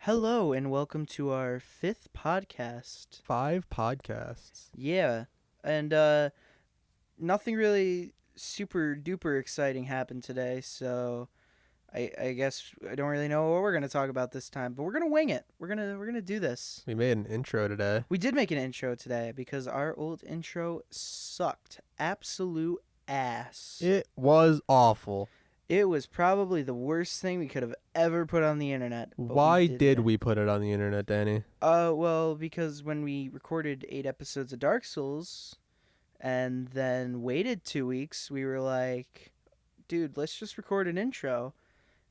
Hello and welcome to our 5th podcast. 5 podcasts. Yeah, and nothing really super duper exciting happened today, so I guess I don't really know what we're gonna talk about this time, but we're gonna wing it. We're gonna do this. We made an intro today. We did make an intro today because our old intro sucked absolute ass. It was awful. It was probably the worst thing we could have ever put on the internet. Why did we put it on the internet, Danny? Well, because when we recorded 8 episodes of Dark Souls and then waited 2 weeks, we were like, dude, let's just record an intro.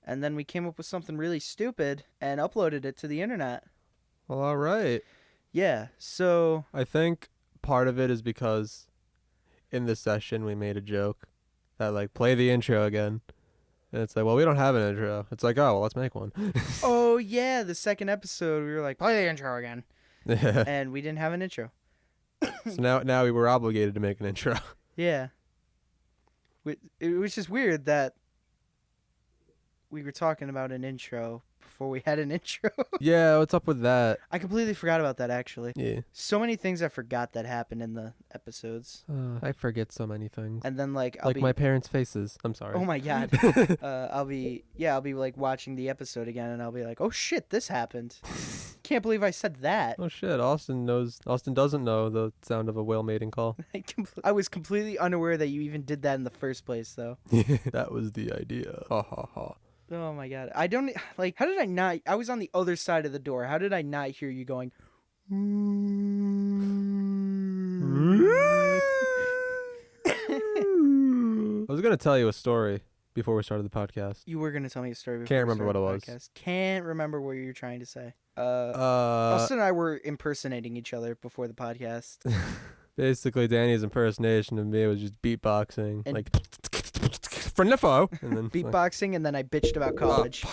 And then we came up with something really stupid and uploaded it to the internet. Well, all right. Yeah, so... I think part of it is because in the session we made a joke that, like, play the intro again. And it's like, well, we don't have an intro. It's like, oh, well, let's make one. Oh, yeah, the second episode, we were like, play the intro again. Yeah. And we didn't have an intro. So now we were obligated to make an intro. Yeah. It was just weird that we were talking about an intro before we had an intro. Yeah, what's up with that? I completely forgot about that, actually. Yeah. So many things I forgot that happened in the episodes. I forget so many things. And then, like, Like my parents' faces. I'm sorry. Oh, my God. I'll be, like, watching the episode again, and I'll be like, oh, shit, this happened. Can't believe I said that. Oh, shit. Austin doesn't know the sound of a whale mating call. I was completely unaware that you even did that in the first place, though. That was the idea. Ha ha ha. Oh, my God. I don't, like, how did I not, I was on the other side of the door. How did I not hear you going, I was going to tell you a story before we started the podcast. You were going to tell me a story before Can't we remember what started it the was. podcast. Can't remember what you were trying to say. Austin and I were impersonating each other before the podcast. Basically, Danny's impersonation of me was just beatboxing. And like, for Nifo. And then beatboxing, and then I bitched about college.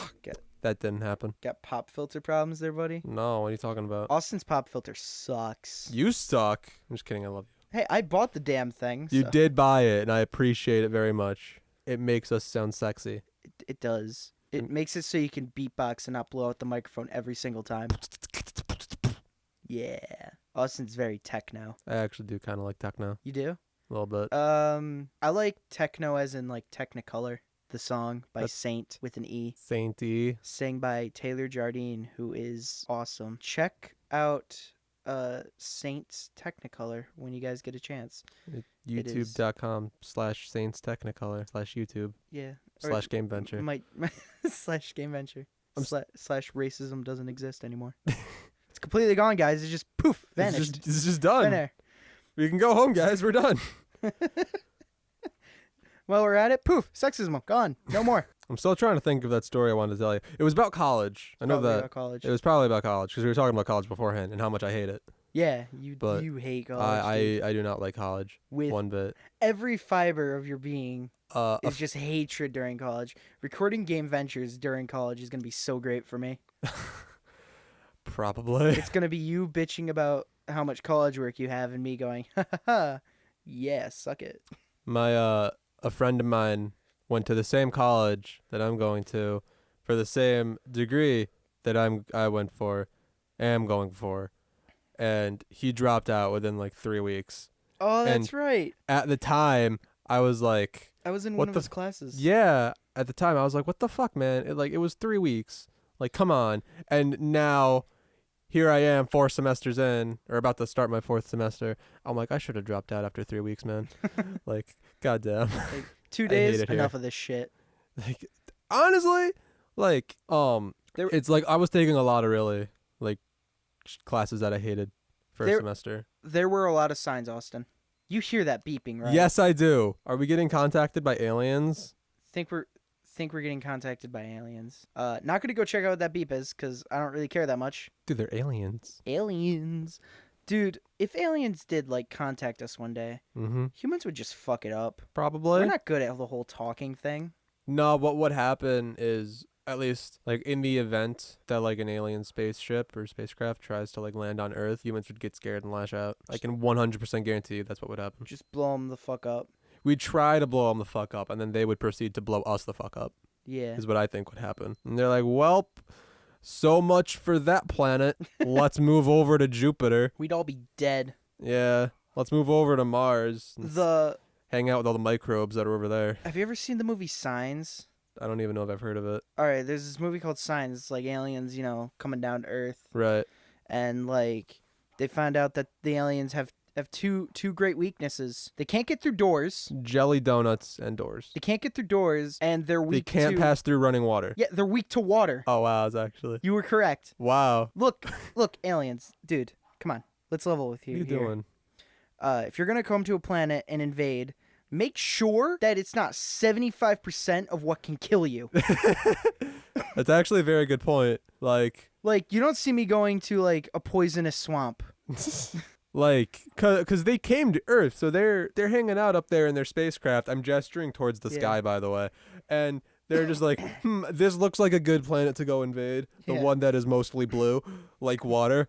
That didn't happen. Got pop filter problems there, buddy? No, what are you talking about? Austin's pop filter sucks. You suck. I'm just kidding. I love you. Hey, I bought the damn thing. You so did buy it, and I appreciate it very much. It makes us sound sexy. It does. It makes it so you can beatbox and not blow out the microphone every single time. Yeah. Austin's very techno. I actually do kind of like techno. You do? A little bit. I like techno as in like Technicolor, the song by Saint with an E. Saint E. Sang by Taylor Jardine, who is awesome. Check out Saint's Technicolor when you guys get a chance. YouTube.com/Saints Technicolor /YouTube. Yeah. /GameVenture. Might slash GameVenture. Slash racism doesn't exist anymore. It's completely gone, guys. It's just poof, vanished. It's just done. Thin air. We can go home, guys. We're done. While we're at it, poof, sexism gone. No more. I'm still trying to think of that story I wanted to tell you. It was about college. I know Probably that. about college. It was probably about college because we were talking about college beforehand and how much I hate it. Yeah, But you hate college. dude. I do not like college With one bit. every fiber of your being is just hatred during college. Recording Game Ventures during college is going to be so great for me. Probably. It's going to be you bitching about how much college work you have and me going, ha ha ha, yeah, suck it. A friend of mine went to the same college that I'm going to for the same degree that am going for, and he dropped out within like 3 weeks. Oh, that's right. At the time, I was like, I was in one of his classes. yeah, at the time I was like, what the fuck, man? It was 3 weeks. Like, come on. And now here I am 4 semesters in, or about to start my 4th semester. I'm like, I should have dropped out after 3 weeks, man. Like, goddamn. Like, 2 days, enough of this shit. Like, honestly, like, it's like I was taking a lot of really, like, classes that I hated first semester. There were a lot of signs, Austin. You hear that beeping, right? Yes, I do. Are we getting contacted by aliens? Think we're getting contacted by aliens. Not gonna go check out what that beep is, because I don't really care that much. Dude, they're aliens. Aliens. Dude, if aliens did, like, contact us one day, humans would just fuck it up. Probably. We're not good at the whole talking thing. No, what would happen is, at least, like, in the event that, like, an alien spaceship or spacecraft tries to, like, land on Earth, humans would get scared and lash out. I can 100% guarantee you that's what would happen. Just blow them the fuck up. We'd try to blow them the fuck up, and then they would proceed to blow us the fuck up. Yeah. Is what I think would happen. And they're like, welp, So much for that planet. Let's move over to Jupiter. We'd all be dead. Yeah. Let's move over to Mars. And The hang out with all the microbes that are over there. Have you ever seen the movie Signs? I don't even know if I've heard of it. All right, there's this movie called Signs. It's like aliens, coming down to Earth, Right. and like they find out that the aliens have two great weaknesses. They can't get through doors. Jelly donuts and doors. They can't get through doors, and they're They weak. can't pass through running water. Yeah, they're weak to water. Oh, wow. It's actually. You were correct. Wow. Look, aliens, dude, come on, let's level with you. What are you doing? If you're gonna come to a planet and invade, make sure that it's not 75% of what can kill you. That's actually a very good point. Like you don't see me going to like a poisonous swamp. cause they came to Earth, so they're hanging out up there in their spacecraft. I'm gesturing towards the sky, by the way, and they're just like, this looks like a good planet to go invade. The one that is mostly blue, like water.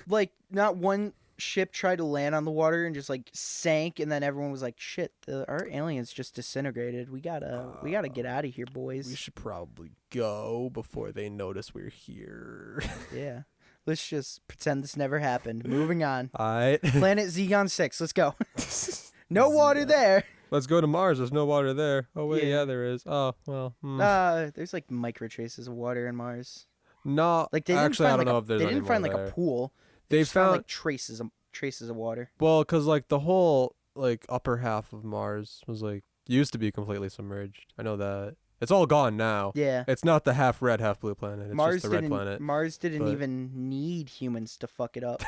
Like not one ship tried to land on the water and just like sank, and then everyone was like, shit, our aliens just disintegrated. We gotta get out of here, boys. We should probably go before they notice we're here. Yeah. Let's just pretend this never happened. Moving on. All right. Planet Zegon 6. Let's go. No water there. Let's go to Mars. There's no water there. Oh, wait. Yeah. Yeah, there is. Oh, well. There's like micro traces of water in Mars. No. Like they didn't actually, find I don't know if there's they didn't find like there. a pool. They just found found like traces of water. Well, because like the whole like upper half of Mars was like used to be completely submerged. I know that. It's all gone now. Yeah. It's not the half red, half blue planet. It's Mars just the red didn't planet. Mars didn't but- even need humans to fuck it up.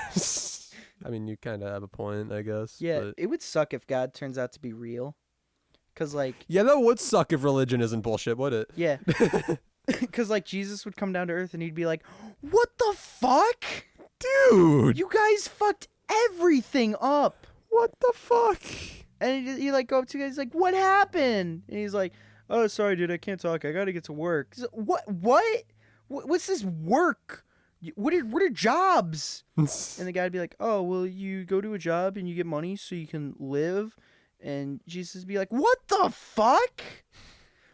I mean, you kind of have a point, I guess. Yeah, But... it would suck if God turns out to be real. Cause like yeah, that would suck if religion isn't bullshit, would it? yeah. Cause like Jesus would come down to Earth and he'd be like, "What the fuck? Dude! You guys fucked everything up." What the fuck? And he like go up to you guys like, "What happened?" And he's like, "Oh, sorry, dude, I can't talk. I gotta get to work." He's like, What? What's this work? What are jobs? And the guy'd be like, "Oh, well, you go to a job and you get money so you can live." And Jesus would be like, "What the fuck?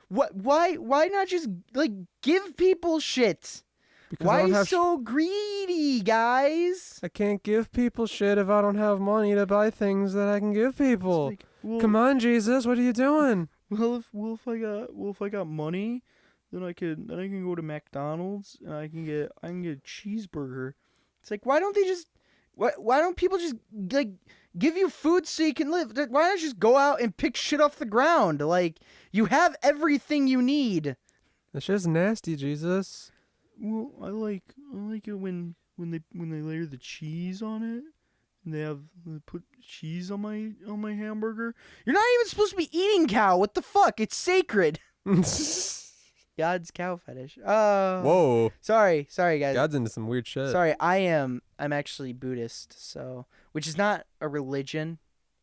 What? Why not just like give people shit? Because Why I are don't you have so greedy, guys?" I can't give people shit if I don't have money to buy things that I can give people. Like, well, Come on, Jesus, what are you doing? Well, if I got money, then I can go to McDonald's and I can get a cheeseburger. It's like, why don't people just like give you food so you can live? Why not just go out and pick shit off the ground? Like, you have everything you need. That shit's nasty, Jesus. Well, I like it when they layer the cheese on it. And they put cheese on my hamburger. You're not even supposed to be eating cow. What the fuck? It's sacred. God's cow fetish. Whoa. Sorry, guys. God's into some weird shit. Sorry, I'm actually Buddhist, so which is not a religion.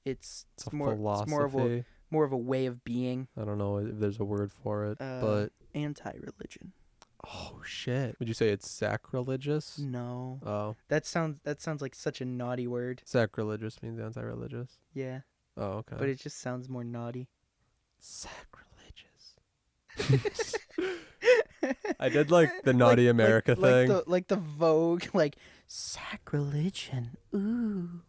It's a more philosophy. more of a way of being. I don't know if there's a word for it, but anti-religion. oh shit. Would you say it's sacrilegious? No. Oh. That sounds like such a naughty word. Sacrilegious means anti-religious. Yeah. Oh, okay. But it just sounds more naughty. Sacrilegious. I did like the naughty America thing. Like the Vogue, like sacrilegion. Ooh.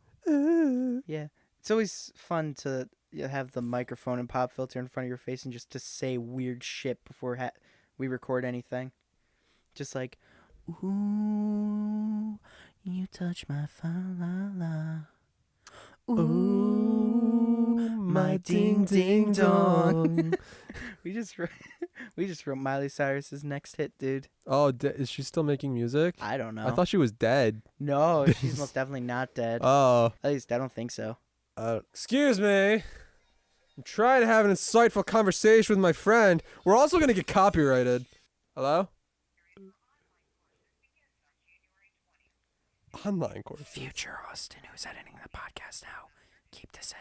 Yeah. It's always fun to have the microphone and pop filter in front of your face and just to say weird shit before we record anything. Just like, ooh, you touch my fa-la-la. Ooh, my ding ding dong. We just wrote Miley Cyrus's next hit, dude. Oh, is she still making music? I don't know. I thought she was dead. No, she's most definitely not dead. Oh. At least I don't think so. Excuse me. I'm trying to have an insightful conversation with my friend. We're also going to get copyrighted. Hello? Online course. Future Austin, who's editing the podcast now. Keep this in.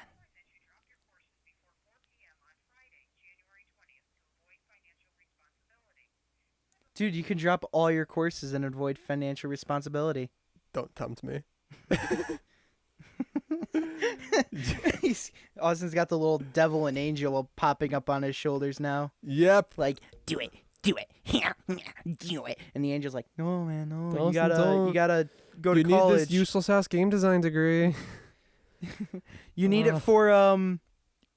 Dude, you can drop all your courses and avoid financial responsibility. Don't tempt me. Austin's got the little devil and angel popping up on his shoulders now. Yep. Like, do it. do it. Do it. And the angel's like, no, man, no. Dawson, You gotta go to you college. need this useless ass game design degree. You need it for,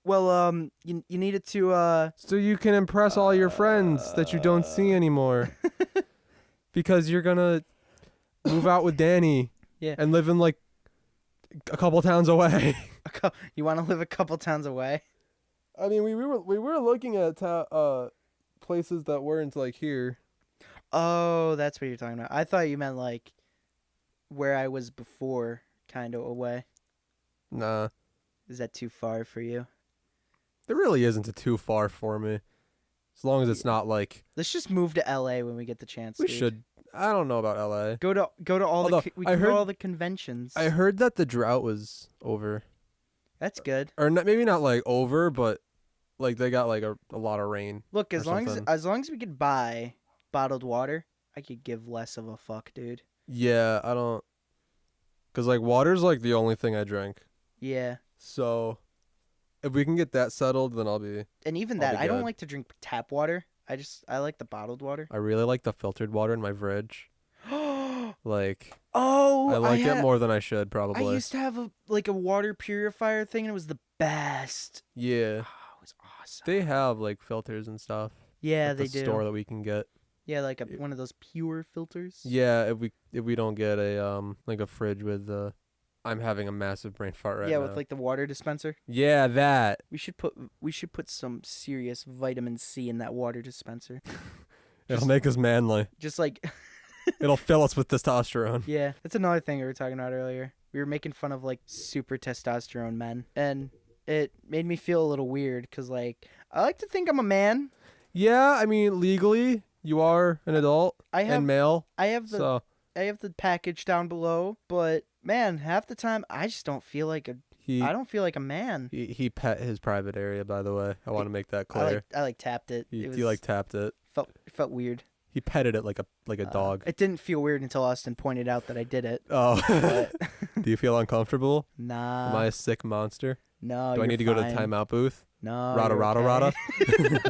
you need it to, so you can impress all your friends that you don't see anymore. Because you're gonna move out with Danny. Yeah. And live in like a couple towns away. You want to live a couple towns away? I mean, we were looking at places that weren't like here. Oh, that's what you're talking about. I thought you meant like where I was before, kind of away. Nah, Is that too far for you? there really isn't too far for me. As long as it's not like Let's just move to LA when we get the chance. we dude. should. I don't know about LA. Go to all Although, we I can go heard- to all the conventions. I heard that the drought was over, That's good. or not, maybe not like over, but like they got like a lot of rain. Look, or as long something. as we could buy bottled water, I could give less of a fuck, dude. Yeah, I don't. Cause like water's like the only thing I drink. Yeah. So, if we can get that settled, then I'll be. And even I'll that, be I don't good. like to drink tap water. I like the bottled water. I really like the filtered water in my fridge. Like, Oh, I like had it more than I should I probably. used to have a water purifier thing, and it was the best. Yeah, Oh, it was awesome. they have like filters and stuff. Yeah, at they the do. store that we can get. Yeah, like one of those pure filters. Yeah, if we don't get a like a fridge with I'm having a massive brain fart right yeah, now. with like the water dispenser. Yeah, that. We should put some serious vitamin C in that water dispenser. It'll make us manly. Just like It'll fill us with testosterone. yeah, that's another thing we were talking about earlier. We were making fun of like super testosterone men, and it made me feel a little weird because like I like to think I'm a man. Yeah, I mean legally you are an adult and male. I have the So I have the package down below, but man, half the time I just don't feel like I don't feel like a man. he pet his private area, by the way. I want to make that clear. I like tapped it. He like tapped it. Felt weird. He petted it like a dog. It didn't feel weird until Austin pointed out that I did it. Oh. But Do you feel uncomfortable? nah. Am I a sick monster? No. Do I need to go to the timeout booth? No. Rada you're rada okay. rada.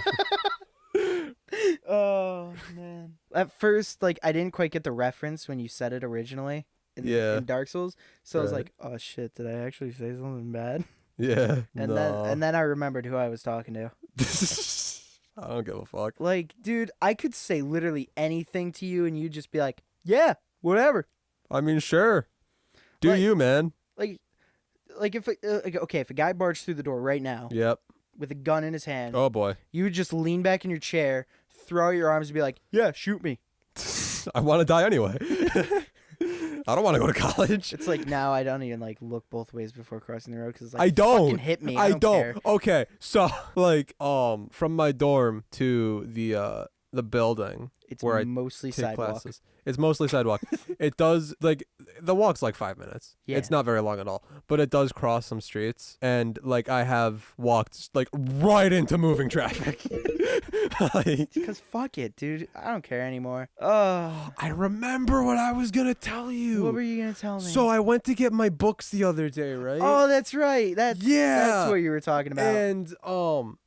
Oh man. At first, like I didn't quite get the reference when you said it originally in Dark Souls. So I was Right. like, oh shit, did I actually say something bad? Yeah. And then I remembered who I was talking to. I don't give a fuck. Like, dude, I could say literally anything to you and you'd just be like, yeah, whatever. I mean, sure. Do Like- you, man? Like if if a guy barged through the door right now Yep. with a gun in his hand, Oh boy. you would just lean back in your chair, throw out your arms, and be like, yeah, shoot me. I want to die anyway. I don't want to go to college. It's like now I don't even like look both ways before crossing the road because like I don't. fucking hit me. I don't care. Okay, so like from my dorm to the building It's where I mostly take sidewalk. classes. It's mostly sidewalk. It does like the walk's like 5 minutes. Yeah. It's not very long at all, but it does cross some streets, and like I have walked like right into moving traffic. Like, Because fuck it, dude. I don't care anymore. Oh, I remember what I was gonna tell you. what were you gonna tell me? So I went to get my books the other day, right? oh, that's right. That's what you were talking about. And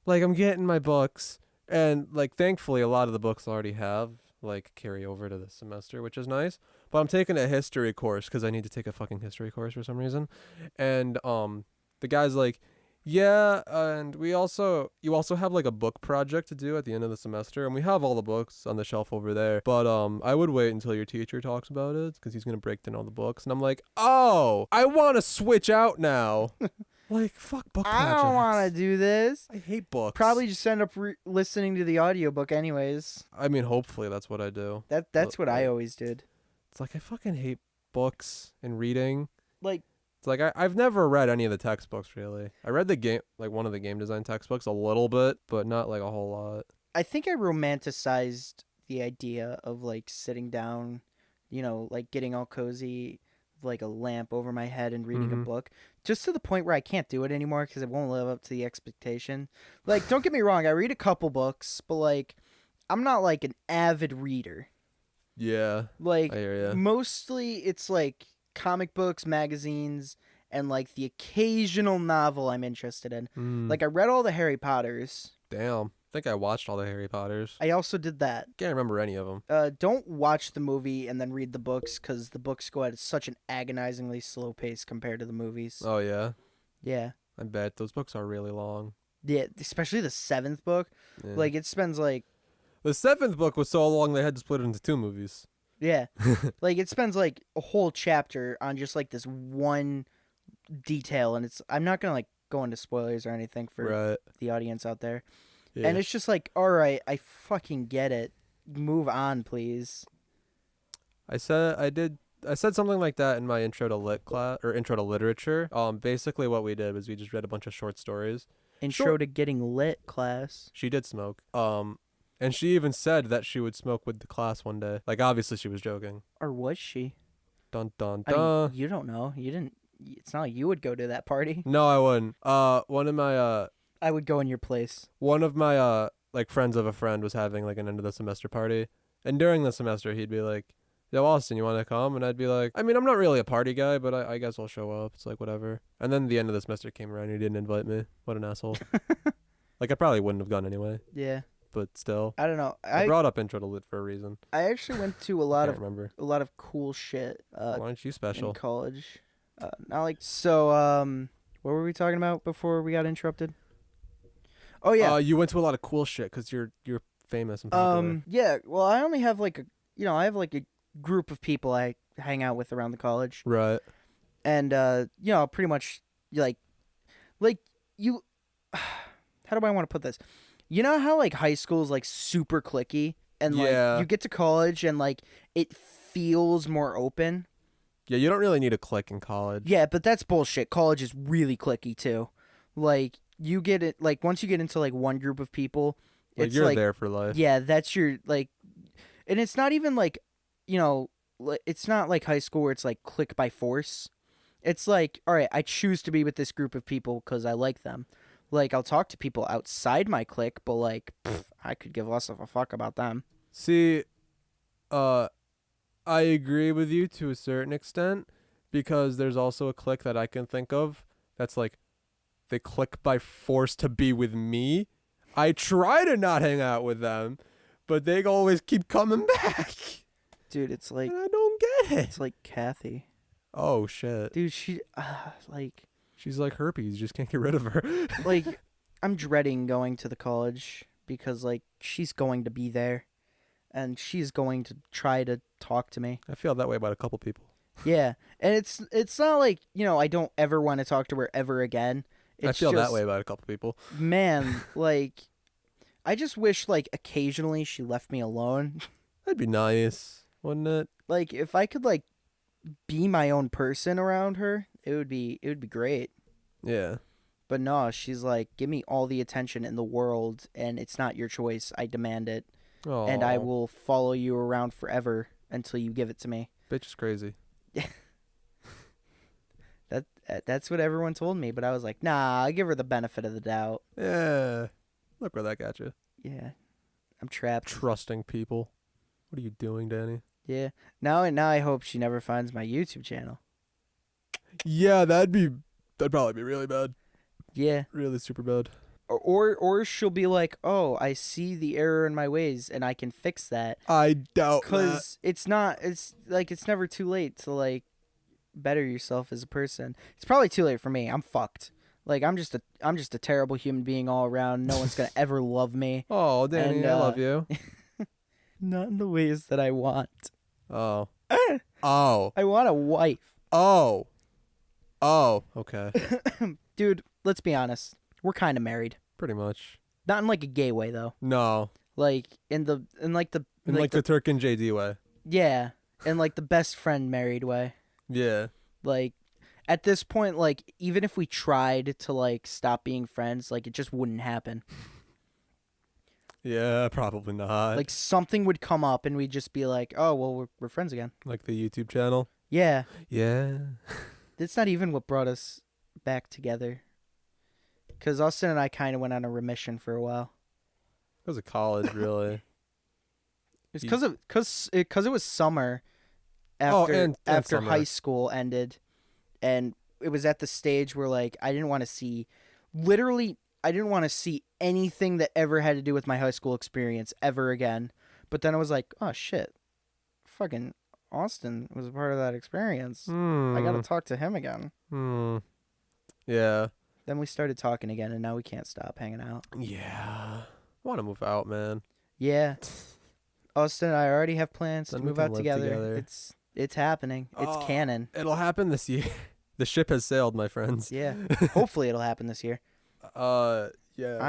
like I'm getting my books, and like thankfully a lot of the books I already have like carry over to the semester, which is nice. But I'm taking a history course because I need to take a fucking history course for some reason. And the guy's like, yeah, and you also have like a book project to do at the end of the semester, and we have all the books on the shelf over there. But I would wait until your teacher talks about it because he's gonna break down all the books. And I'm like, oh, I want to switch out now. Like, fuck book projects. I don't want to do this. I hate books. Probably just end up listening to the audiobook anyways. I mean, hopefully that's what I do. That's what I always did. It's like I fucking hate books and reading. Like, It's like I've never read any of the textbooks really. I read one of the game design textbooks a little bit, but not like a whole lot. I think I romanticized the idea of like sitting down, like getting all cozy, like a lamp over my head and reading a Mhm. book, just to the point where I can't do it anymore because it won't live up to the expectation. Like, don't get me wrong, I read a couple books, but like, I'm not like an avid reader. Yeah, Like, I hear ya. mostly it's like comic books, magazines, and like the occasional novel I'm interested in. Mm, Like, I read all the Harry Potters. damn. think I watched all the Harry Potters. I also did that. Can't remember any of them. Don't watch the movie and then read the books, because the books go at such an agonizingly slow pace compared to the movies. Oh yeah, Yeah. I bet those books are really long. Yeah, especially the 7th book. Yeah. Like, it spends like, The 7th book was so long they had to split it into 2 movies. yeah. Like, it spends like a whole chapter on just like this one detail, and I'm not gonna like go into spoilers or anything for Right. the audience out there. Yeah. And it's just like, all right, I fucking get it. Move on, please. I said something like that in my intro to lit class or intro to literature. Basically what we did was we just read a bunch of short stories. Intro to getting lit, class. She did smoke. And she even said that she would smoke with the class one day. Like obviously she was joking. Or was she? Dun dun I dun. mean, you don't know. You didn't. It's not like you would go to that party. No, I wouldn't. I would go in your place. One of my like friends of a friend was having like an end of the semester party, and during the semester he'd be like, "Yo, Austin, you want to come?" And I'd be like, "I mean, I'm not really a party guy, but I guess I'll show up. It's like whatever." And then the end of the semester came around, and he didn't invite me. What an asshole! Like I probably wouldn't have gone anyway, Yeah. but still, I don't know. I brought up intro to lit for a reason. I actually went to a lot Can't of remember. cool shit. Why aren't you In special? college. Not like so. What were we talking about before we got interrupted? Oh yeah. You went to a lot of cool shit because you're famous and popular. Yeah. Well, I only have like I have like a group of people I hang out with around the college, Right. and pretty much like you. How do I want to put this? You know how like high school is like super cliquey, and like Yeah. you get to college and like it feels more open. Yeah, you don't really need a clique in college. Yeah, but that's bullshit. College is really cliquey too. Like you get it. Like once you get into like one group of people, Like it's you're like there for life. yeah, that's your like, and it's not even like it's not like high school where it's like click by force. It's like, all right, I choose to be with this group of people because I like them. Like I'll talk to people outside my clique, but like I could give less of a fuck about them. See, I agree with you to a certain extent because there's also a clique that I can think of that's like they click by force to be with me. I try to not hang out with them, but they always keep coming back. Dude, it's like And I don't get it. it's like Kathy. Oh shit. Dude, she like She's like herpes, you just can't get rid of her. like I'm dreading going to the college because like she's going to be there and she's going to try to talk to me. I feel that way about a couple people. Yeah. And it's not like, I don't ever want to talk to her ever again. It's I feel just, that way about a couple people. Man, like I just wish like occasionally she left me alone. That'd be nice, wouldn't it? Like if I could like be my own person around her, it would be great. Yeah. But no, she's like, give me all the attention in the world, and it's not your choice. I demand it, and I Aw, will follow you around forever until you give it to me. bitch is crazy. That's what everyone told me, but I was like, nah, I give her the benefit of the doubt. Yeah. Look where that got you. Yeah, I'm trapped. Trusting people. What are you doing, Danny? Yeah. Now I hope she never finds my YouTube channel. Yeah, that'd probably be really bad. Yeah. Really super bad. Or she'll be like, oh, I see the error in my ways, and I can fix that. I doubt that. Because it's never too late to like better yourself as a person. It's probably too late for me. I'm fucked. Like I'm just a terrible human being all around. No one's gonna ever love me. Oh, Danny, And, I love you. Not in the ways that I want. Oh. Oh. I want a wife. Oh. Oh. Okay. Dude, let's be honest. We're kind of married. Pretty much. Not in like a gay way though. No. Like in the Turk and JD way. yeah, in like the best friend married way. Yeah. Like at this point, like even if we tried to like stop being friends, like it just wouldn't happen. Yeah, probably not. Like something would come up and we'd just be like, oh well, we're friends again. Like the YouTube channel. Yeah, Yeah. that's not even what brought us back together. Because Austin and I kind of went on a remission for a while. Because of college, really. It's because it was summer after and after summer. high school ended, and it was at the stage where like I didn't want to see literally didn't want to see anything that ever had to do with my high school experience ever again. But then I was like, oh shit, fucking Austin was a part of that experience. I gotta talk to him again. Yeah. Then we started talking again, and now we can't stop hanging out. Yeah. I want to move out, man. Yeah. Austin and I already have plans to Then we move can out live together. together. It's happening. It's canon. It'll happen this year. The ship has sailed, my friends. Yeah. Hopefully it'll happen this year. Yeah.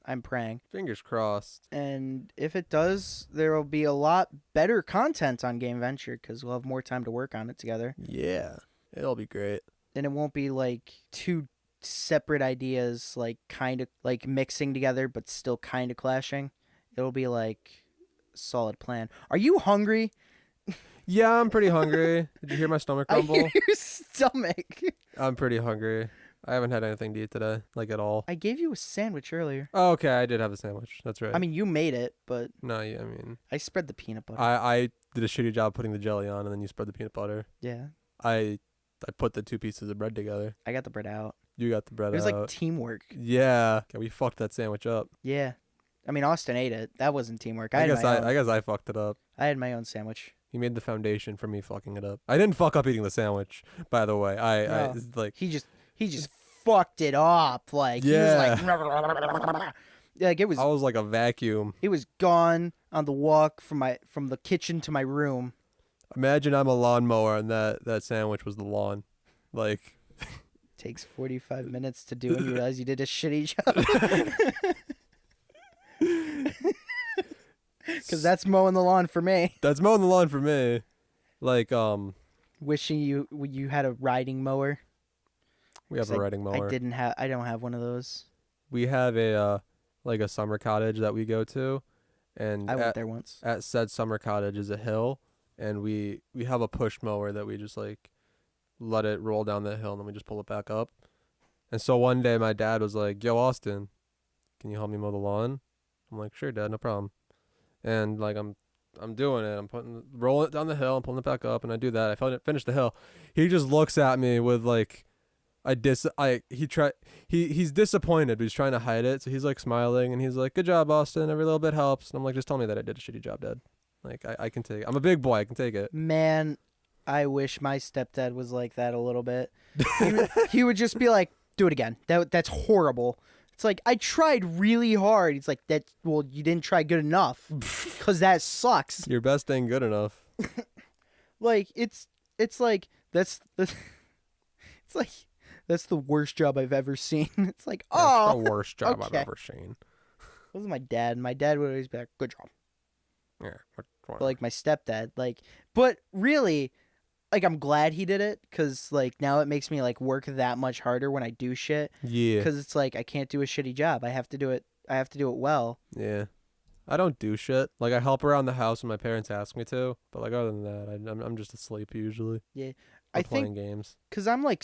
I'm praying. Fingers crossed. And if it does, there will be a lot better content on GameVenture because we'll have more time to work on it together. Yeah. It'll be great. And it won't be like two separate ideas, like kind of like mixing together, but still kind of clashing. It'll be like a solid plan. Are you hungry? Yeah, I'm pretty hungry. Did you hear my stomach I rumble? hear your stomach. I'm pretty hungry. I haven't had anything to eat today, like at all. I gave you a sandwich earlier. Oh, okay, I did have a sandwich. That's right. I mean, you made it, but no, yeah, I mean, I spread the peanut butter. I did a shitty job putting the jelly on, and then you spread the peanut butter. Yeah. I put the two pieces of bread together. I got the bread out. You got the bread It was out. like teamwork. Yeah. We fucked that sandwich up. Yeah. I mean, Austin ate it. That wasn't teamwork. I guess I fucked it up. had my own sandwich. He made the foundation for me fucking it up. I didn't fuck up eating the sandwich, by the way. I No. like He just fucked it up. Like Yeah. he was like it was I was like a vacuum. it was gone on the walk from the kitchen to my room. Imagine I'm a lawnmower and that sandwich was the lawn. Like Takes 45 minutes to do and you realize you did a shitty job. Cuz that's mowing the lawn for me. that's mowing the lawn for me. Like Wishing you had a riding mower. we have a riding mower. I don't have one of those. We have a like a summer cottage that we go to, and I went there once. at said summer cottage is a hill, and we have a push mower that we just like let it roll down that hill and then we just pull it back up. And so one day my dad was like, "Yo, Austin, can you help me mow the lawn?" I'm like, "Sure, Dad, no problem." And like I'm doing it. I'm rolling it down the hill and pulling it back up, and I do that. I finish the hill. He just looks at me with like he's disappointed, but he's trying to hide it. So he's like smiling and he's like, "Good job, Austin. Every little bit helps." And I'm like, "Just tell me that I did a shitty job, Dad. Like I can take it. I'm a big boy. I can take it." Man, I wish my stepdad was like that a little bit. He would just be like, "Do it again. That's horrible." It's like, I tried really hard. It's like, well, you didn't try good enough because that sucks. Your best ain't good enough. Like, it's like, it's like, that's the worst job I've ever seen. It's like, That's the worst job okay. I've ever seen. That was my dad. My dad would always be like, "Good job." Yeah. But like my stepdad, like, but really, like, I'm glad he did it because like now it makes me like work that much harder when I do shit. Yeah. Because it's like I can't do a shitty job. I have to do it. I have to do it well. Yeah. I don't do shit. Like I help around the house when my parents ask me to, but like other than that, I'm just asleep usually. Yeah, Or I playing think games. because I like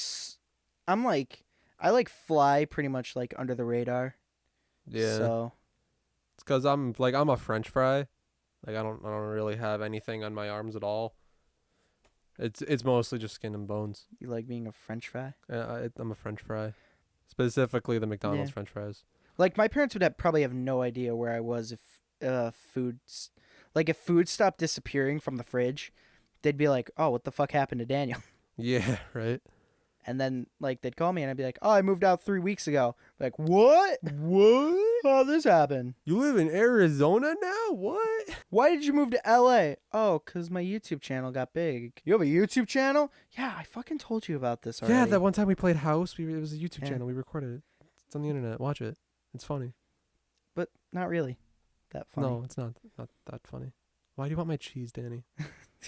fly pretty much like under the radar. Yeah. So It's because I'm a French fry. Like I don't really have anything on my arms at all. It's mostly just skin and bones. you like being a French fry? I'm a French fry, specifically the McDonald's Yeah. French fries. Like my parents would probably have no idea where I was if if food stopped disappearing from the fridge. They'd be like, "Oh, what the fuck happened to Daniel?" Yeah, right. And then like they'd call me and I'd be like, "Oh, I moved out 3 weeks ago." Like, what? What? How this happened? You live in Arizona now? What? Why did you move to LA? Oh, cause my YouTube channel got big. You have a YouTube channel? Yeah, I fucking told you about this already. Yeah, that one time we played House, it was a YouTube Yeah. channel. We recorded it. It's on the internet. Watch it. It's funny. But not really that funny. No, it's not that funny. Why do you want my cheese, Danny?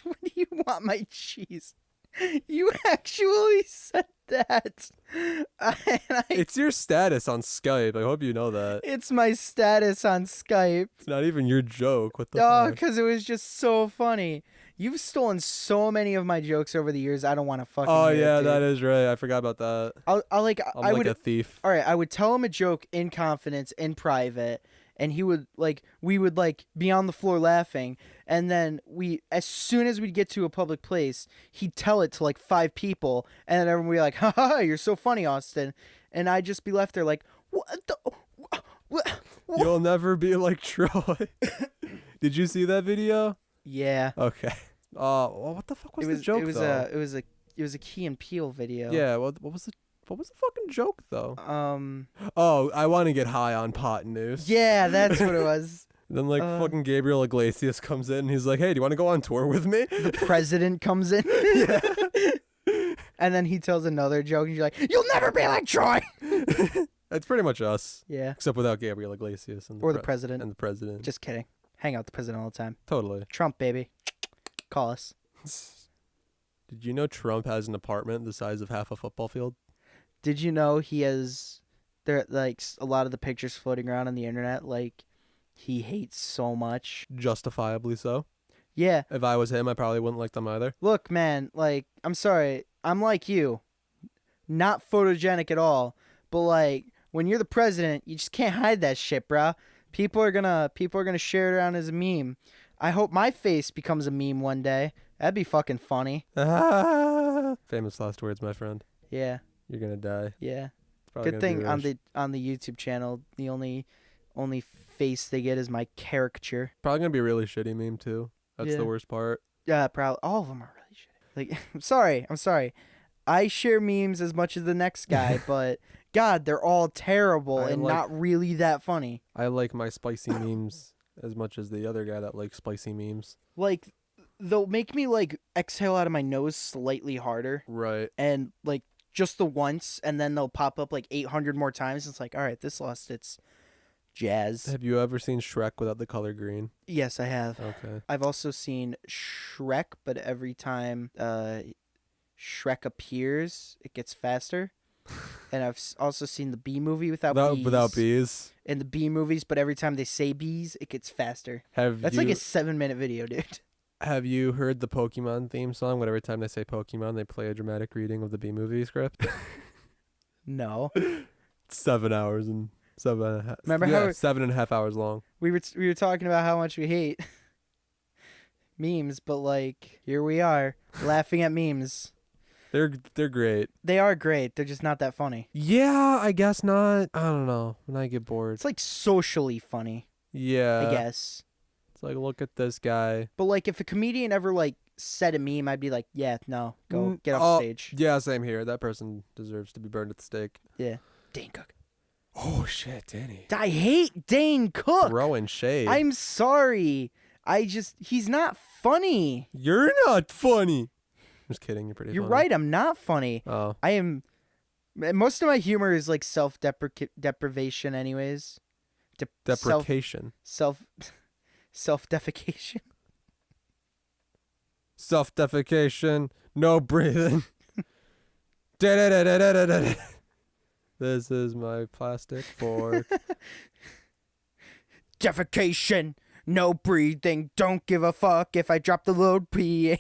What do you want my cheese? You actually said that. It's your status on Skype. I hope you know that. It's my status on Skype. It's not even your joke. What the Oh, fuck? because it was just so funny. You've stolen so many of my jokes over the years. I don't want to fucking. Oh hear yeah, it, dude. that is right. I forgot about that. I'm I'm like a thief. All right, I would tell him a joke in confidence, in private, and we would be on the floor laughing, and then as soon as we'd get to a public place, he'd tell it to like 5 people, and then everyone would be like, "Ha ha, you're so funny, Austin," and I'd just be left there like, What the? What? You'll never be like Troy. Did you see that video? Yeah. Okay. Well, what the fuck was the joke though? It was a Key and Peele video. Yeah. What was the fucking joke though? Oh, I want to get high on pot news. Yeah, that's what it was. Then fucking Gabriel Iglesias comes in and he's like, "Hey, do you want to go on tour with me?" The president comes in. Yeah. And then he tells another joke and you're like, "You'll never be like Troy." That's pretty much us. Yeah. Except without Gabriel Iglesias and Or the president. and the president. Just kidding. Hang out with the president all the time. Totally. Trump, baby. Call us. Did you know Trump has an apartment the size of half a football field? Did you know he has there like a lot of the pictures floating around on the internet like he hates so much? Justifiably so. Yeah. If I was him, I probably wouldn't like them either. Look, man, like I'm sorry. I'm like you. Not photogenic at all, but like when you're the president, you just can't hide that shit, bruh. People are gonna share it around as a meme. I hope my face becomes a meme one day. That'd be fucking funny. Famous last words, my friend. Yeah. You're gonna die. Yeah. It's probably Good gonna be thing on the YouTube channel, the only face they get is my caricature. probably gonna be a really shitty meme too. That's Yeah. the worst part. Yeah, probably all of them are really shitty. Like, I'm sorry. I share memes as much as the next guy, but God, they're all terrible and not really that funny. I like my spicy memes as much as the other guy that likes spicy memes. Like, they'll make me like exhale out of my nose slightly harder, Right. and like just the once, and then they'll pop up like 800 more times. It's like, all right, this lost its jazz. Have you ever seen Shrek without the color green? Yes, I have. Okay. I've also seen Shrek, but every time Shrek appears, it gets faster. And I've also seen the Bee movie without bees. Without bees. In the Bee movies, but every time they say bees, it gets faster. That's like a 7-minute video, dude. Have you heard the Pokemon theme song? But every time they say Pokemon, they play a dramatic reading of the Bee movie script. No. 7 hours and 7.5. Remember how 7.5 hours long. We were talking about how much we hate memes, but like here we are laughing at memes. They're great. They are great. They're just not that funny. Yeah, I guess not. I don't know. When I get bored. It's like socially funny. Yeah. I guess. It's like, look at this guy. But like if a comedian ever like said a meme, I'd be like, yeah, no, go get off stage. Yeah, same here. That person deserves to be burned at the stake. Yeah. Dane Cook. Oh shit, Danny. I hate Dane Cook. Throwing shade. I'm sorry. He's not funny. You're not funny. I'm just kidding. You're pretty You're funny. right. I'm not funny. Oh. I am. Most of my humor is like self-deprivation anyways. Deprecation. Self-defecation. Self-defecation. No breathing. Da-da-da-da-da-da-da. This is my plastic fork. Defecation. No breathing. Don't give a fuck if I drop the load peeing.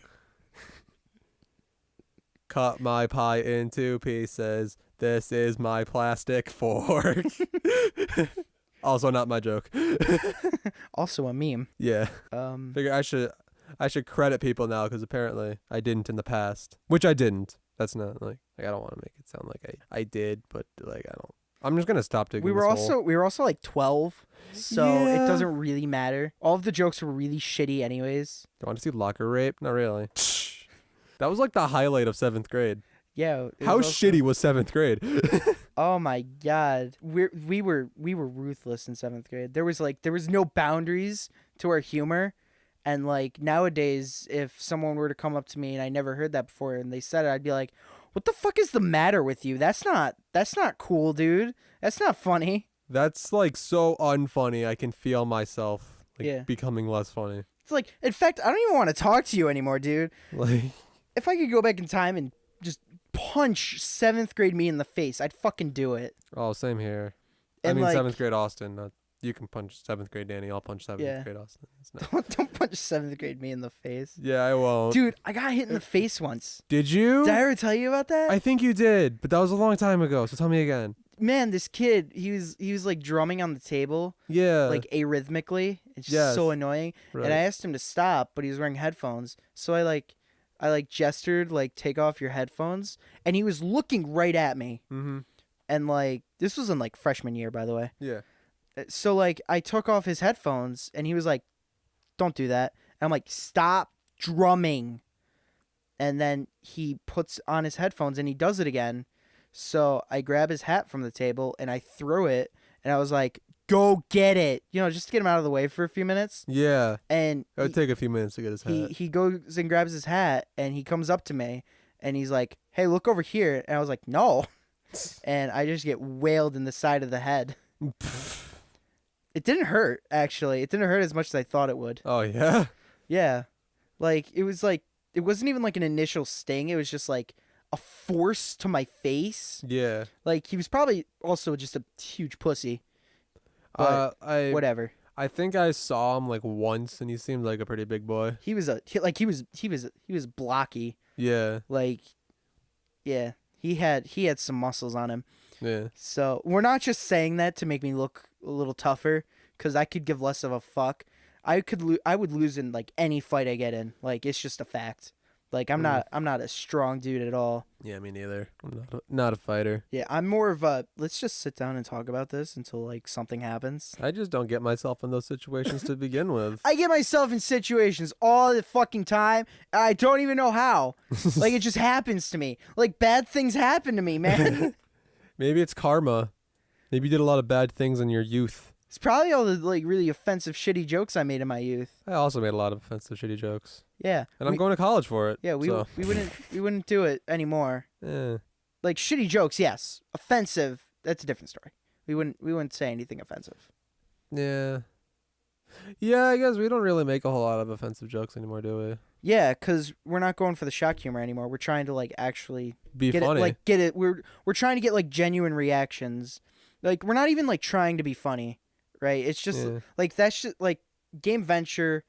Cut my pie into pieces. This is my plastic fork. Also not my joke. Also a meme. Yeah. Figure I should credit people now because apparently I didn't in the past, which I didn't. That's not like I don't want to make it sound like I did, but like I don't. I'm just gonna stop digging. We were also like 12, so Yeah. it doesn't really matter. All of the jokes were really shitty, anyways. Do you want to see locker rape? Not really. That was like the highlight of 7th grade. Yeah. How shitty was 7th grade? Oh my god, we were ruthless in 7th grade. There was no boundaries to our humor, and like nowadays, if someone were to come up to me and I never heard that before and they said it, I'd be like, "What the fuck is the matter with you? That's not cool, dude. That's not funny." That's like so unfunny. I can feel myself Yeah. becoming less funny. It's like, in fact, I don't even want to talk to you anymore, dude. Like, If I could go back in time and just punch 7th grade me in the face, I'd fucking do it. oh, same here. And I mean, like, 7th grade Austin. You can punch 7th grade Danny. I'll punch 7th grade Austin. It's not... don't punch 7th grade me in the face. Yeah, I won't. Dude, I got hit in the face once. Did you? Did I ever tell you about that? I think you did, but that was a long time ago. So tell me again. Man, this kid, he was like drumming on the table, Yeah. like arrhythmically. It's just so annoying. Right. And I asked him to stop, but he was wearing headphones. So I gestured like take off your headphones, and he was looking right at me. Mm-hmm. And like this was in like freshman year, by the way. Yeah. So like I took off his headphones and he was like, "Don't do that." And I'm like, "Stop drumming." And then he puts on his headphones and he does it again. So I grab his hat from the table and I threw it and I was like, "Go get it." Just to get him out of the way for a few minutes. Yeah. And It would take a few minutes to get his hat. he goes and grabs his hat and he comes up to me and he's like, "Hey, look over here." And I was like, "No." And I just get wailed in the side of the head. It didn't hurt, actually. It didn't hurt as much as I thought it would. Oh, yeah? Yeah. It wasn't even like an initial sting. It was just like a force to my face. Yeah. Like, he was probably also just a huge pussy. But whatever. I think I saw him like once and he seemed like a pretty big boy. He was blocky. Yeah. Like, yeah. He had some muscles on him. Yeah. So we're not just saying that to make me look a little tougher, because I could give less of a fuck. I would lose in like any fight I get in. Like, it's just a fact. Like, I'm not a strong dude at all. Yeah, me neither. I'm not a fighter. Yeah, I'm more of a let's just sit down and talk about this until like something happens. I just don't get myself in those situations to begin with. I get myself in situations all the fucking time. I don't even know how. Like, it just happens to me. Like, bad things happen to me, man. Maybe it's karma. Maybe you did a lot of bad things in your youth. It's probably all the like really offensive, shitty jokes I made in my youth. I also made a lot of offensive, shitty jokes. Yeah, And I'm going to college for it. Yeah, we wouldn't do it anymore. Eh. Like, shitty jokes, yes. Offensive, that's a different story. We wouldn't say anything offensive. Yeah. Yeah, I guess we don't really make a whole lot of offensive jokes anymore, do we? Yeah, because we're not going for the shock humor anymore. We're trying to like actually Be get funny. it. We're trying to get like genuine reactions. Like, we're not even like trying to be funny, right? It's just like that's just like GameVenture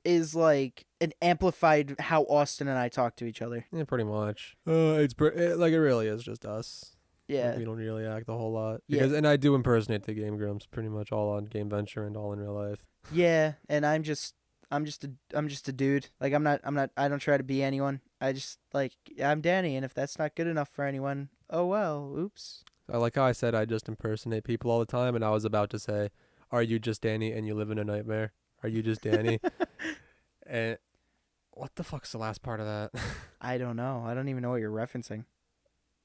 is like an amplified how Austin and I talk to each other. Yeah, pretty much. It really is just us. Yeah. Like, we don't really act a whole lot. Yeah. And I do impersonate the Game Grumps pretty much all on GameVenture and all in real life. Yeah, and I'm just a dude. Like, I don't try to be anyone. I just like, I'm Danny, and if that's not good enough for anyone, oh well, oops. Like how I said I just impersonate people all the time, and I was about to say, are you just Danny and you live in a nightmare? Are you just Danny? And what the fuck's the last part of that? I don't know. I don't even know what you're referencing.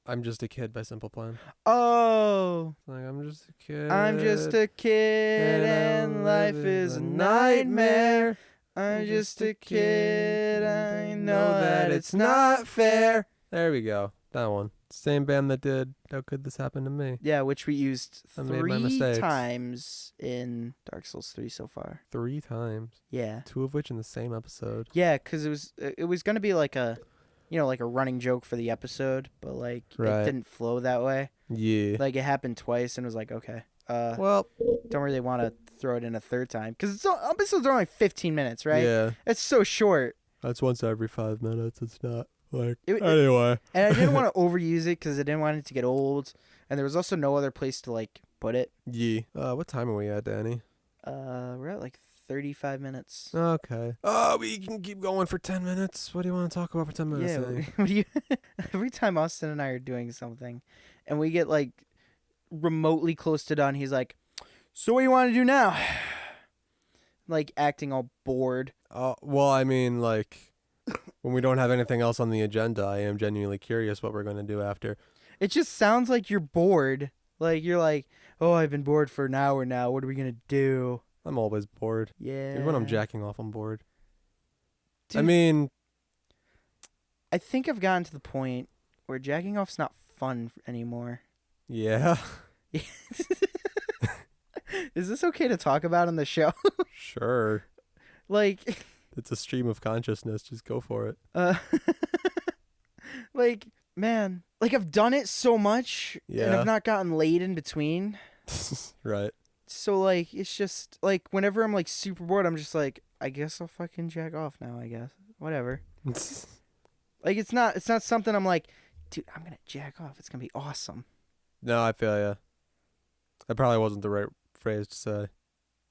I'm just a kid by Simple Plan. Oh. Like, I'm just a kid. I'm just a kid and life is a nightmare. I'm just a kid. I know that it's not fair. There we go. That one. Same band that did How Could This Happen to Me? Yeah, which we used I made my 3 mistakes. times in Dark Souls 3 so far. 3 times. Yeah. 2 of which in the same episode. Yeah, because it was going to be like a, like a running joke for the episode, but like Right. it didn't flow that way. Yeah. Like, it happened twice and was like, okay. Well, Don't really want to throw it in a third time because episodes are only 15 minutes, right? yeah. It's so short. That's once every 5 minutes. It's not like Anyway. And I didn't want to overuse it because I didn't want it to get old, and there was also no other place to like put it. Yeah. What time are we at, Danny? We're at like 35 minutes. Okay. We can keep going for 10 minutes. What do you want to talk about for 10 minutes? Yeah. Danny? What do you? Every time Austin and I are doing something, and we get like remotely close to done, he's like, "So what do you want to do now?" Like, acting all bored. Well, I mean, like, when we don't have anything else on the agenda, I am genuinely curious what we're going to do after. It just sounds like you're bored. Like, you're like, "Oh, I've been bored for an hour now. What are we gonna do?" I'm always bored. Yeah. Even when I'm jacking off, I'm bored. Dude, I mean, I think I've gotten to the point where jacking off's not fun anymore. yeah. Is this okay to talk about on the show? Sure. Like, It's a stream of consciousness. Just go for it. like, man, like, I've done it so much, and Yeah. I've not gotten laid in between. Right. So, like, it's just, like, whenever I'm, like, super bored, I'm just like, I guess I'll fucking jack off now, I guess. Whatever. Like, it's not something I'm like, dude, I'm gonna jack off. It's gonna be awesome. No, I feel ya. That probably wasn't the right phrase to say,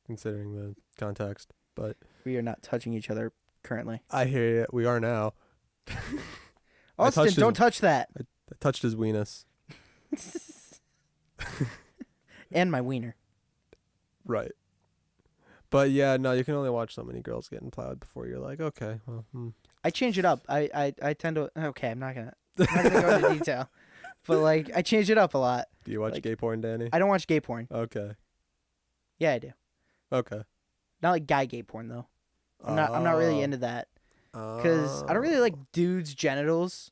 considering the context. But We are not touching each other currently. I hear you. We are now. Austin, don't touch that. I touched his weenus. And my wiener. Right. But yeah, no, you can only watch so many girls getting plowed before you're like, okay, well, I change it up. I tend to. Okay, I'm not gonna go into detail, but like I change it up a lot. Do you watch Like, gay porn, Danny? I don't watch gay porn. Okay. Yeah, I do. Okay. Not like guy gay porn though. I'm not really into that because I don't really like dudes' genitals.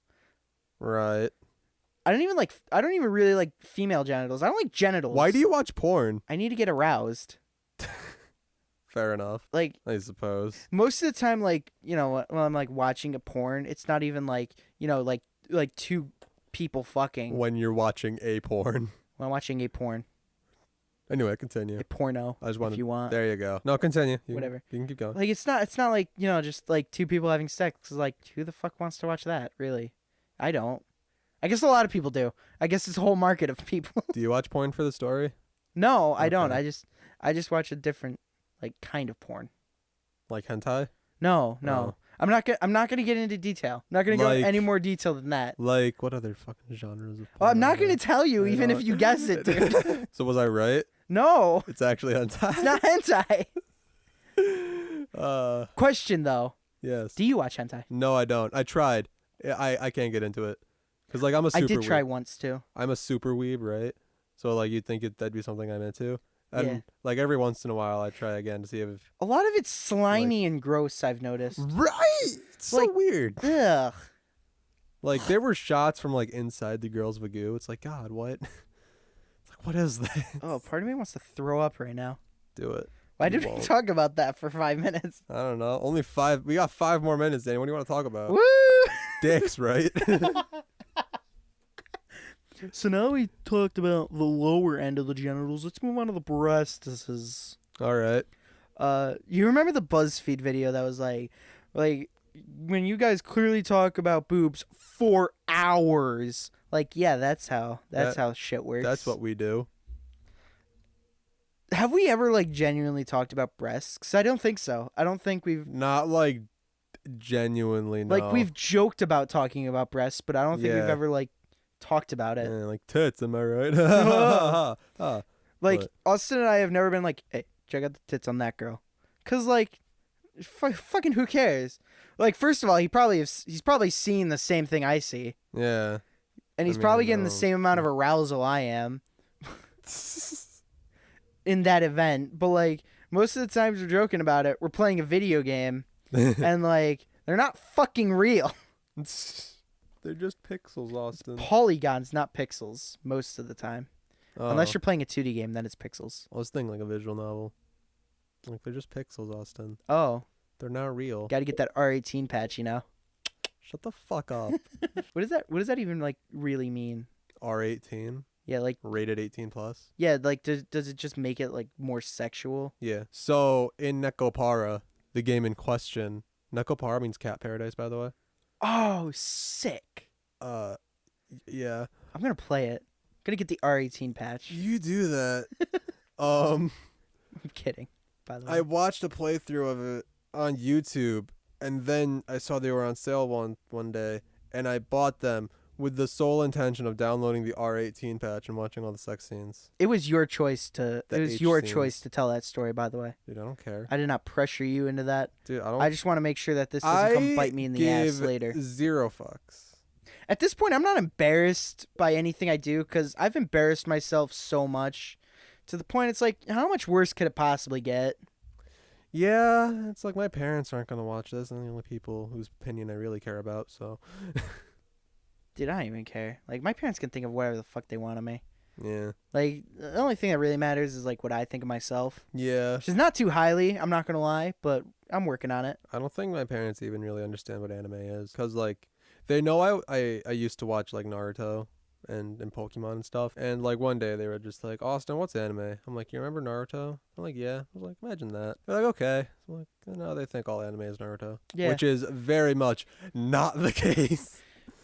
Right. I don't even really like female genitals. I don't like genitals. Why do you watch porn? I need to get aroused. Fair enough. Like I suppose. most of the time, like, you know, when I'm like watching a porn, it's not even like, you know, like two people fucking. When you're watching a porn. When I'm watching a porn, Anyway, continue. a porno, I just wanted, if you want. There you go. No, continue. Whatever. You can keep going. Like it's not like, you know, just like two people having sex. 'Cause, like, who the fuck wants to watch that? Really, I don't. I guess a lot of people do. I guess it's a whole market of people. Do you watch porn for the story? No, I don't. Okay. I just watch a different like kind of porn. Like hentai? No. Oh. I'm not gonna get into detail. I'm not gonna go Like- any more detail than that. Like, what other fucking genres of Oh, porn? I'm are not there? gonna tell you, I even if don't- you guess it, dude. So was I right? No, It's actually hentai. it's not hentai. Uh, Question though, yes. do you watch hentai? No, I don't. I tried. I can't get into it. Cause like I'm a super I did try weeb. once too. I'm a super weeb, right? So like you'd think that'd be something I'm into. And Yeah. like every once in a while I try again to see if A lot of it's slimy and gross. I've noticed. Right. It's so Like- weird. Ugh. Like there were shots from like inside the girl's vagoo. It's like, God, what? It's like, what is that? Oh, part of me wants to throw up right now. Do it. Why You did we won't. talk about that for 5 minutes? I don't know. Only 5. We got 5 more minutes, Danny. What do you want to talk about? Woo! Dicks, right? So now we talked about the lower end of the genitals. Let's move on to the breasts. All right. You remember the BuzzFeed video that was like when you guys clearly talk about boobs for hours. Like, yeah, that's how shit works. That's what we do. Have we ever like genuinely talked about breasts? 'Cause I don't think so. I don't think we've Not like genuinely, no. like we've joked about talking about breasts, but I don't think we've Yeah. ever like talked about it. Yeah, like tits, am I right? Like But- Austin and I have never been like, hey, check out the tits on that girl, 'cause like, fucking who cares? Like, first of all, he's probably seen the same thing I see, Yeah. and he's I mean, probably getting the no. same amount of arousal I am in that event. But like most of the times we're joking about it, we're playing a video game, and like they're not fucking real. They're just pixels, Austin. Polygons, not pixels, most of the time. Oh. Unless you're playing a 2D game, then it's pixels. I was thinking like a visual novel. Like they're just pixels, Austin. Oh, They're not real. got to get that R18 patch, you know. Shut the fuck up. What does that even like really mean? R18, Yeah, like rated 18 plus. yeah, like does it just make it like more sexual? Yeah. So in Nekopara, the game in question, Nekopara means cat paradise, by the way. Oh, sick. Yeah. I'm going to play it. I'm going to get the R18 patch. You do that. I'm kidding, by the way. I watched a playthrough of it on YouTube, and then I saw they were on sale one day, and I bought them with the sole intention of downloading the R18 patch and watching all the sex scenes. It was your choice The H to tell that story, by the way. Dude, I don't care. I did not pressure you into that. Dude, I don't. I just want to make sure that this doesn't come bite me in the ass give later. 0 fucks. At this point, I'm not embarrassed by anything I do because I've embarrassed myself so much to the point it's like, how much worse could it possibly get? Yeah, it's like my parents aren't gonna watch this, and the only people whose opinion I really care about. So, Dude, I don't even care. Like, my parents can think of whatever the fuck they want of me. yeah, Like, the only thing that really matters is, like, what I think of myself. yeah. Which is not too highly, I'm not gonna lie, but I'm working on it. I don't think my parents even really understand what anime is, cause like they know I used to watch like Naruto and Pokemon and stuff, and like one day they were just like, Austin, what's anime? I'm like, you remember Naruto? I'm like, yeah. I was like, imagine that. They're like, okay. I'm like, no, they think all anime is Naruto, Yeah. which is very much not the case.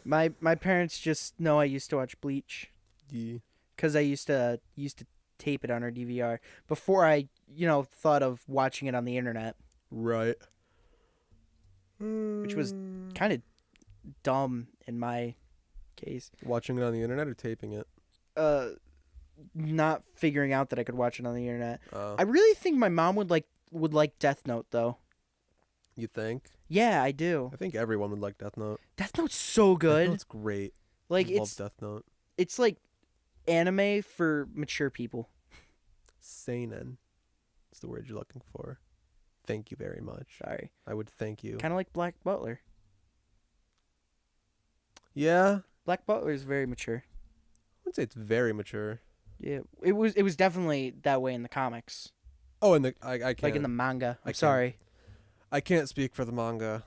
My parents just know I used to watch Bleach Yeah. because I used to tape it on our DVR before I, thought of watching it on the internet, Right. which was kind of dumb in my case. Watching it on the internet or taping it? not figuring out that I could watch it on the internet. Oh, I really think my mom would like Death Note though. you think? Yeah, I do. I think everyone would like Death Note. Death Note's so Death good. Note's great. Like I love Death Note. it's like anime for mature people. Seinen. That's the word you're looking for. Thank you very much. Sorry. I would thank you. Kind of like Black Butler. Yeah. Black Butler is very mature. I would say it's very mature. Yeah, it was definitely that way in the comics. Oh, and I can't. Like in the manga. I I'm can't. sorry. I can't speak for the manga.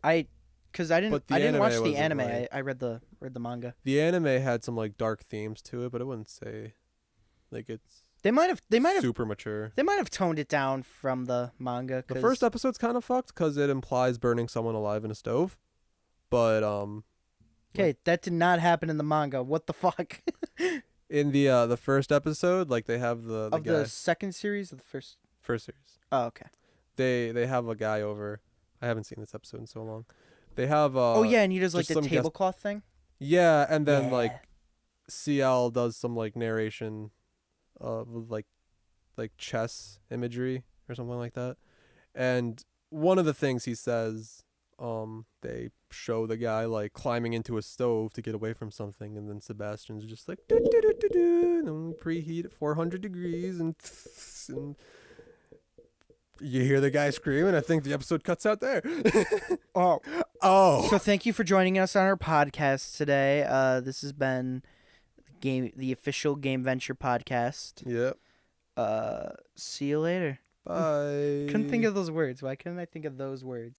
Because I But didn't the watch anime the wasn't anime. like- I read the manga. The anime had some like dark themes to it, but I wouldn't say like it's They might have super mature. toned it down from the manga. The 'cause- first episode's kind of fucked because it implies burning someone alive in a stove. But Okay, that did not happen in the manga. What the fuck? in the first episode, like they have the Of guy the second series of the first. first series. Oh, okay. They have a guy over. I haven't seen this episode in so long. They have Oh yeah, and he does like just the some tablecloth thing. Yeah, and then Yeah. like CL does some like narration of like chess imagery or something like that. And one of the things he says, they show the guy like climbing into a stove to get away from something, and then Sebastian's just like do do do do do, and then we preheat at 400 degrees, and you hear the guy scream, and I think the episode cuts out there. Oh. So thank you for joining us on our podcast today. This has been the official GameVenture Podcast. Yep. See you later. Bye. Couldn't think of those words. Why couldn't I think of those words?